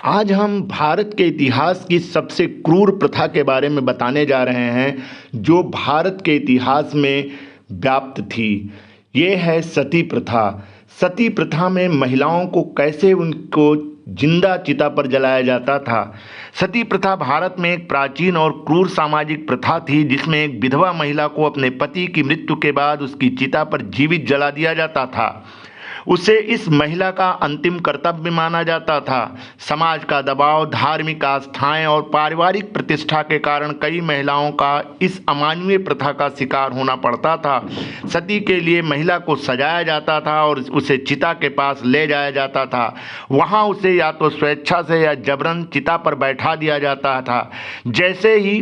आज हम भारत के इतिहास की सबसे क्रूर प्रथा के बारे में बताने जा रहे हैं, जो भारत के इतिहास में व्याप्त थी। ये है सती प्रथा। सती प्रथा में महिलाओं को कैसे उनको जिंदा चिता पर जलाया जाता था। सती प्रथा भारत में एक प्राचीन और क्रूर सामाजिक प्रथा थी, जिसमें एक विधवा महिला को अपने पति की मृत्यु के बाद उसकी चिता पर जीवित जला दिया जाता था। उसे इस महिला का अंतिम कर्तव्य माना जाता था। समाज का दबाव, धार्मिक आस्थाएं और पारिवारिक प्रतिष्ठा के कारण कई महिलाओं का इस अमानवीय प्रथा का शिकार होना पड़ता था। सती के लिए महिला को सजाया जाता था और उसे चिता के पास ले जाया जाता था। वहां उसे या तो स्वेच्छा से या जबरन चिता पर बैठा दिया जाता था। जैसे ही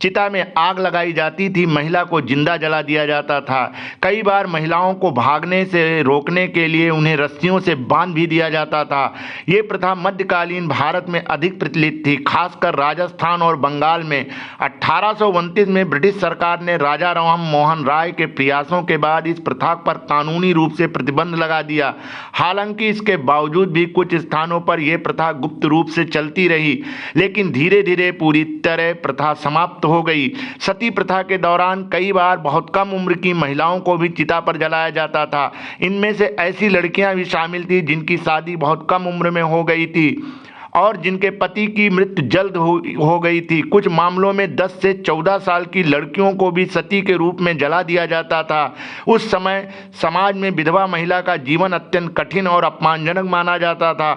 चिता में आग लगाई जाती थी, महिला को जिंदा जला दिया जाता था। कई बार महिलाओं को भागने से रोकने के लिए उन्हें रस्सियों से बांध भी दिया जाता था। ये प्रथा मध्यकालीन भारत में अधिक प्रचलित थी, खासकर राजस्थान और बंगाल में। 1829 में ब्रिटिश सरकार ने राजा राम मोहन राय के प्रयासों के बाद इस प्रथा पर कानूनी रूप से प्रतिबंध लगा दिया। हालांकि इसके बावजूद भी कुछ स्थानों पर यह प्रथा गुप्त रूप से चलती रही, लेकिन धीरे धीरे पूरी तरह प्रथा समाप्त हो गई। सती प्रथा के दौरान कई बार बहुत कम उम्र की महिलाओं को भी चिता पर जलाया जाता था। इनमें से ऐसी लड़कियां भी शामिल थी जिनकी शादी बहुत कम उम्र में हो गई थी और जिनके पति की मृत्यु जल्द हो गई थी। कुछ मामलों में 10 से 14 साल की लड़कियों को भी सती के रूप में जला दिया जाता था। उस समय समाज में विधवा महिला का जीवन अत्यंत कठिन और अपमानजनक माना जाता था।